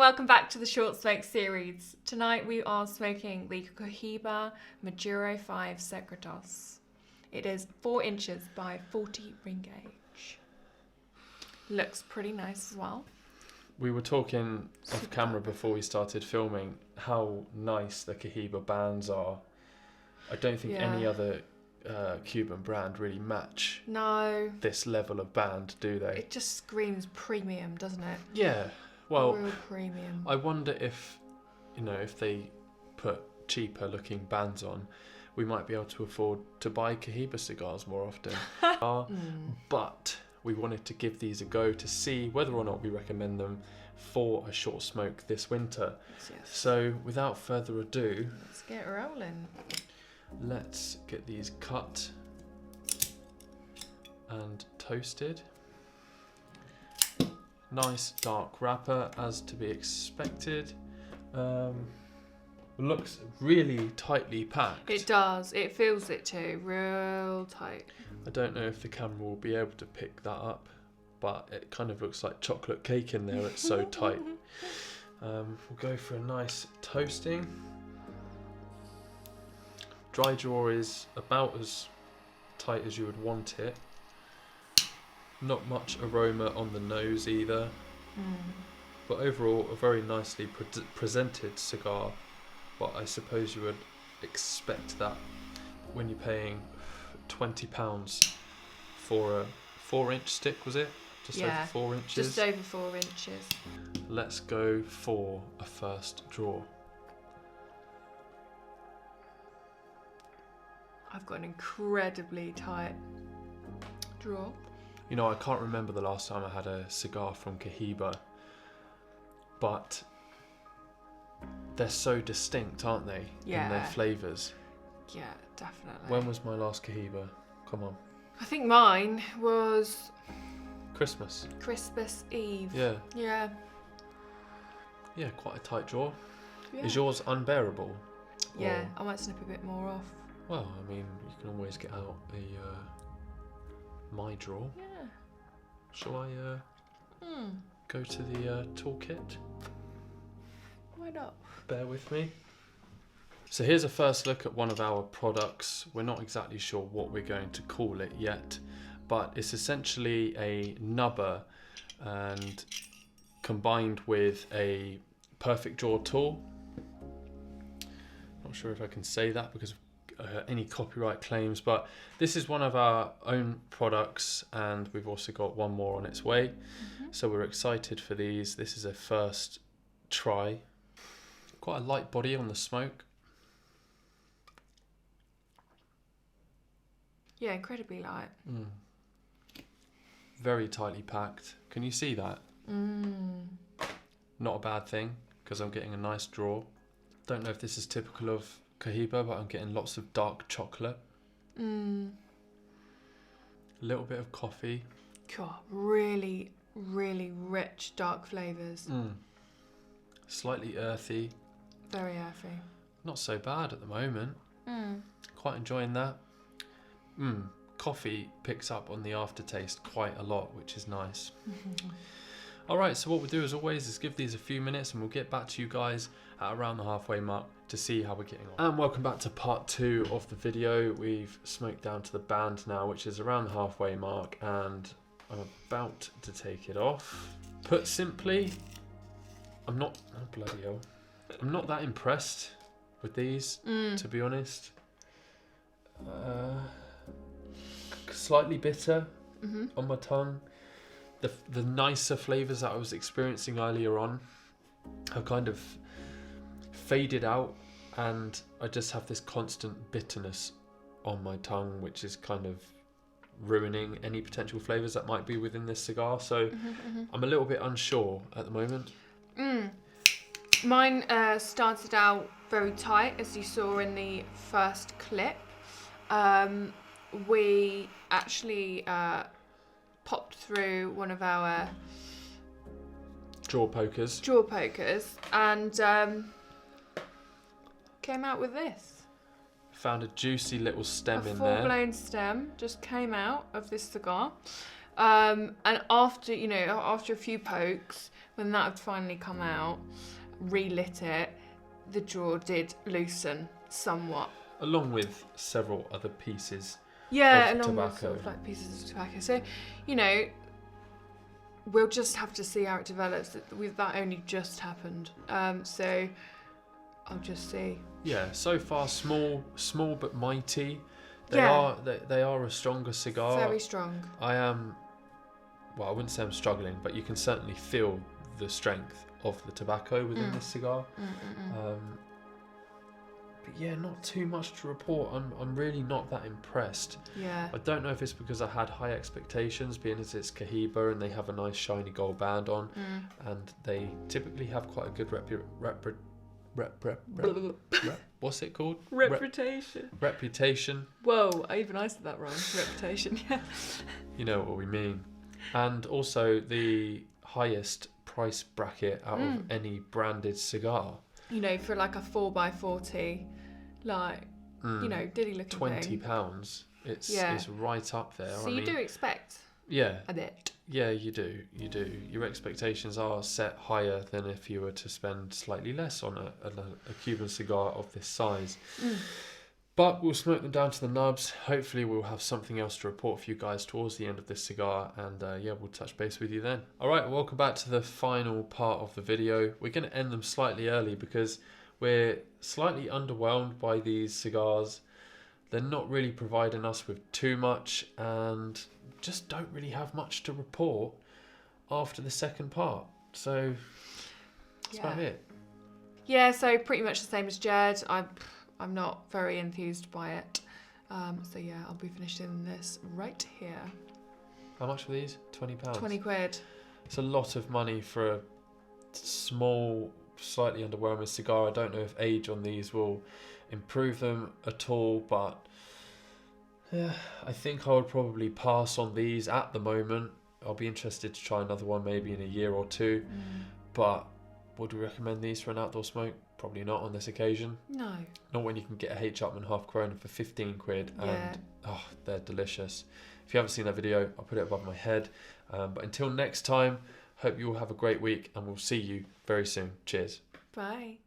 welcome back to the Short Smoke series. Tonight we are smoking the Cohiba Maduro 5 Secretos. It is 4 inches by 40 ring gauge. Looks pretty nice as well. We were talking off camera before we started filming how nice the Cohiba bands are. I don't think any other Cuban brand really match this level of band, do they? It just screams premium, doesn't it? Yeah. Well, real premium. I wonder if, if they put cheaper looking bands on, we might be able to afford to buy Cohiba cigars more often. But we wanted to give these a go to see whether or not we recommend them for a short smoke this winter. Yes. So without further ado, let's get rolling. Let's get these cut and toasted. Nice dark wrapper as to be expected. Looks really tightly packed. It does. It feels it too. Real tight. I don't know if the camera will be able to pick that up, but it kind of looks like chocolate cake in there. It's so tight. We'll go for a nice toasting. Dry draw is about as tight as you would want it. Not much aroma on the nose either. But overall, a very nicely presented cigar. But I suppose you would expect that when you're paying £20 for a 4-inch stick, was it? Just over 4 inches? Just over 4 inches. Let's go for a first draw. I've got an incredibly tight draw. I can't remember the last time I had a cigar from Cohiba, but they're so distinct, aren't they? In their flavours. Yeah, definitely. When was my last Cohiba? Come on. I think mine was Christmas Eve. Yeah. Yeah. Yeah, quite a tight draw. Yeah. Is yours unbearable? Yeah, I might snip a bit more off. Well, I mean, you can always get out a my draw. Yeah. Shall I go to the toolkit? Why not? Bear with me. So here's a first look at one of our products. We're not exactly sure what we're going to call it yet, but it's essentially a nubber and combined with a perfect draw tool. Not sure if I can say that because of any copyright claims, but this is one of our own products and we've also got one more on its way. So we're excited for these. This is a first try. Quite a light body on the smoke. Yeah, incredibly light. Very tightly packed. Can you see that? Not a bad thing because I'm getting a nice draw. Don't know if this is typical of Cohiba, but I'm getting lots of dark chocolate. A little bit of coffee. God, really, really rich dark flavours. Slightly earthy. Very earthy. Not so bad at the moment. Quite enjoying that. Coffee picks up on the aftertaste quite a lot, which is nice. Alright, so what we'll do as always is give these a few minutes and we'll get back to you guys at around the halfway mark to see how we're getting on. And welcome back to part 2 of the video. We've smoked down to the band now, which is around the halfway mark, and I'm about to take it off. Put simply, I'm not that impressed with these, to be honest. Slightly bitter on my tongue. The nicer flavours that I was experiencing earlier on have kind of faded out, and I just have this constant bitterness on my tongue, which is kind of ruining any potential flavours that might be within this cigar. So I'm a little bit unsure at the moment. Mine started out very tight, as you saw in the first clip. We actually popped through one of our Jaw pokers and came out with this. Found a juicy little stem in there. A full-blown stem just came out of this cigar. And after, after a few pokes, when that had finally come out, relit it, the drawer did loosen somewhat. Along with several other pieces Yeah, of along with tobacco. sort of like pieces of tobacco. So, we'll just have to see how it develops. That only just happened. So I'll just see. Yeah, so far small but mighty. They Yeah. are a stronger cigar. Very strong. I wouldn't say I'm struggling, but you can certainly feel the strength of the tobacco within this cigar. But yeah, not too much to report. I'm really not that impressed. Yeah. I don't know if it's because I had high expectations, being as it's Cohiba and they have a nice shiny gold band on, and they typically have quite a good what's it called? Reputation. Reputation. Whoa, even I said that wrong. Reputation, yeah. You know what we mean. And also the highest price bracket out of any branded cigar. For like a 4x40, dilly looking thing. £20. It's right up there. So you do expect a bit. Yeah, you do. Your expectations are set higher than if you were to spend slightly less on a Cuban cigar of this size. But we'll smoke them down to the nubs. Hopefully we'll have something else to report for you guys towards the end of this cigar. And we'll touch base with you then. All right, welcome back to the final part of the video. We're going to end them slightly early because we're slightly underwhelmed by these cigars. They're not really providing us with too much and just don't really have much to report after the second part. So that's about it. Yeah, so pretty much the same as Jed. I'm not very enthused by it. So yeah, I'll be finishing this right here. How much were these? £20? 20 quid. It's a lot of money for a small, slightly underwhelming cigar. I don't know if age on these will improve them at all, but yeah, I think I would probably pass on these at the moment. I'll be interested to try another one maybe in a year or two. But would we recommend these for an outdoor smoke? Probably not on this occasion. No. Not when you can get a H. Upmann half Corona for 15 quid and they're delicious. If you haven't seen that video, I'll put it above my head. But until next time, hope you all have a great week and we'll see you very soon. Cheers. Bye.